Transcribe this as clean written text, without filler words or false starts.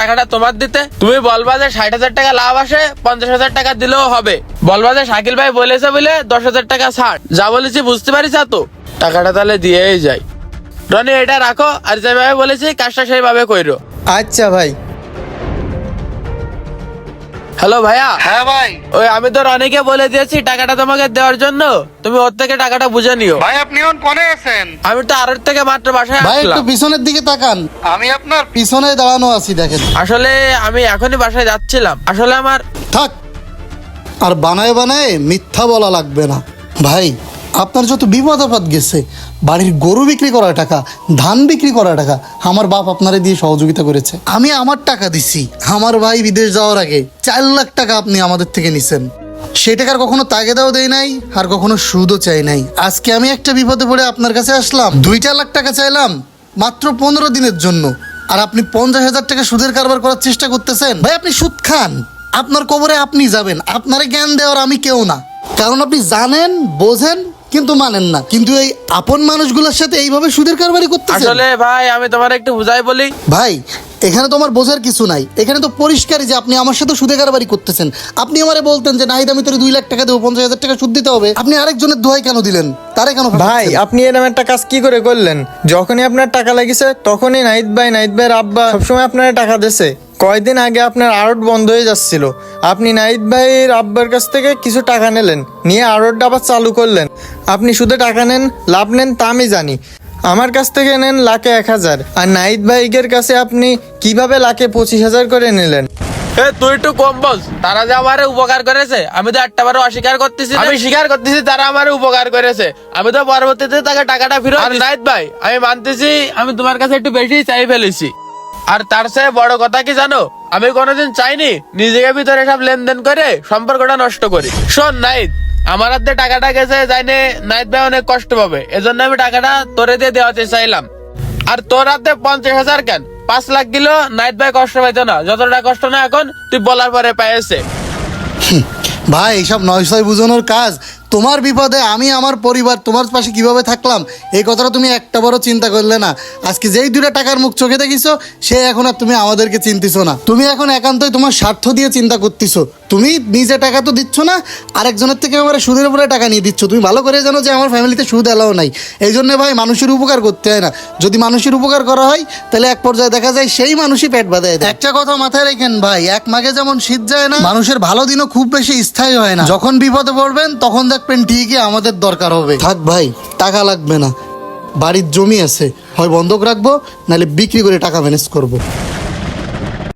টাকাটা তোমার দিতে। তুমি বলবা যে 60,000 টাকা লাভ আসে, 50,000 টাকা দিলেও হবে। বলবা যে শাকিল ভাই বলেছে বলে 10,000 টাকা ছাড়। যা বলেছি বুঝতে পারিস তো, টাকাটা তাহলে দিয়েই যাই। রনি এটা রাখো, আর যেভাবে বলেছি কাজটা সেইভাবে কইরো। আচ্ছা ভাই। হ্যালো ভাইয়া। হ্যাঁ ভাই। ওই আমি তো রনিকে বলে দিয়েছি টাকাটা তোমাকে দেওয়ার জন্য, তুমি ওর থেকে টাকাটা বুঝে নিও। ভাই আপনি এখন কোনে আছেন? আমি তো আড়ত থেকে মাত্র বাসায় ভাই একটু আসলাম। পিছনের দিকে তাকান, আমি আপনার পিছনে দাঁড়ানো আছি দেখেন। আসলে আমি এখনই বাসায় যাচ্ছিলাম। আসলে আমার থাক, আর বানায় বানায় মিথ্যা বলা লাগবে না। ভাই আপনার যত বিপদ আপদ গেছে, বাড়ির গরু বিক্রি করা টাকা, ধান বিক্রি করা টাকা আমার বাপ আপনারে দিয়ে সহযোগিতা করেছে। আমি আমার টাকা দিছি, আমার ভাই বিদেশ যাওয়ার আগে 4 লাখ টাকা আপনি আমাদের থেকে নিছেন। সেই টাকার কখনো তাগেদাও দেয় নাই, আর কখনো সুদও চাই নাই। আজকে আমি একটা বিপদে পড়ে আপনার কাছে আসলাম, 2 লাখ টাকা চাইলাম মাত্র 15 দিনের জন্য, আর আপনি 50,000 টাকা সুদের কারবার করার চেষ্টা করতেছেন। ভাই আপনি সুদ খান, আপনার কবরে আপনি যাবেন, আপনারে জ্ঞান দেওয়ার আমি কেউ না। কারণ আপনি জানেন, বোঝেন, কিন্তু মানেন না। কিন্তু এই আপন মানুষগুলোর সাথে এইভাবে সুদের কারবারি করতেছেন। আসলে ভাই আমি তোমার একটু বুঝাই বলি। ভাই এখানে তোমার বোঝার কিছু নাই, এখানে তো পরিষ্কারই যে আপনি আমার সাথে সুদে কারবারি করতেছেন। আপনি আমারে বলতেন যে নাহিদ আমি তোর 2 লাখ টাকা দেবো, 50,000 টাকা সুদ দিতে হবে, আপনি আরেকজনের দোহাই কেন দিলেন? তারে কেন ভাই ফাঁসাচ্ছেন? আপনি এরকম একটা কাজ কি করে করলেন? যখনই আপনার টাকা লাগিছে তখনই নাহিদ ভাইয়ের আব্বা সবসময় আপনার টাকা দিছে। কয়দিন আগে আপনার আড়ত বন্ধ হয়ে যাচ্ছিল, আপনি নাহিদ ভাইয়ের আব্বার কাছ থেকে কিছু টাকা নিলেন, নিয়ে আড়তটা আবার চালু করলেন। আপনি শুধু টাকা নেন, লাভ নেন তা আমি জানি। আমার কাছ থেকে নেন লাখে 1,000, আর নাহিদ ভাইয়ের কাছে আপনি কিভাবে লাখে 25,000 করে নিলেন? তুই একটু কম বল। তারা যে আমার উপকার করেছে আমি তো একটা বারও অস্বীকার করতেছি না। আমি স্বীকার করতেছি তারা আমার উপকার করেছে। আমি তো পরবর্তীতে তাকে টাকাটা ফেরত দিছি। নাহিদ ভাই আমি মানতেছি আমি তোমার কাছে একটু বেশি চাই ফেলেছি। আর তার চেয়ে বড় কথা কি জানো, আমি কোনোদিন চাইনি নিজেকে ভিতরে সব লেনদেন করে সম্পর্কটা নষ্ট করি। শোন নাহিদ, আমার হাতে টাকাটা গেছে জানে নাহিদ ভাই অনেক কষ্ট পাবে, এজন্য আমি টাকাটা তোরে দিয়ে দেওয়াতে চাইলাম। আর তোর হাতে 50,000 কেন 5 লাখ দিল নাহিদ ভাই কষ্ট পাইতো না, যতটা কষ্ট না এখন তুই বলার পরে পাইছে। ভাই এইসব নয়সয় বুঝানোর কাজ। তোমার বিপদে আমি আমার পরিবার তোমার পাশে কিভাবে থাকলাম এই কথাটা তুমি একটা বড় চিন্তা করলে না। আজকে যেই 2টা টাকার মুখ চোখে দেখিছো সে এখন আর তুমি আমাদেরকে চিনতেছো না। তুমি এখন একান্তই তোমার স্বার্থ দিয়ে চিন্তা করতেছো। তুমি নিজে টাকা তো দিচ্ছ না, আরেকজনের থেকে আমার সুদের উপরে টাকা নিয়ে দিচ্ছ। তুমি ভালো করে জানো যে আমার ফ্যামিলিতে সুদ এলাও নাই। এই জন্য ভাই মানুষের উপকার করতে হয় না। যদি মানুষের উপকার করা হয় তাহলে এক পর্যায়ে দেখা যায় সেই মানুষই পেট বাঁধায় দেয়। একটা কথা মাথায় রাখেন ভাই, এক মাঘে যেমন শীত যায় না, মানুষের ভালো দিনও খুব বেশি স্থায়ী হয় না। যখন বিপদে পড়বেন তখন দেখবেন ঠিকই আমাদের দরকার হবে। থাক ভাই, টাকা লাগবে না, বাড়ির জমি আছে, হয় বন্ধক রাখবো নাহলে বিক্রি করে টাকা ম্যানেজ করবো।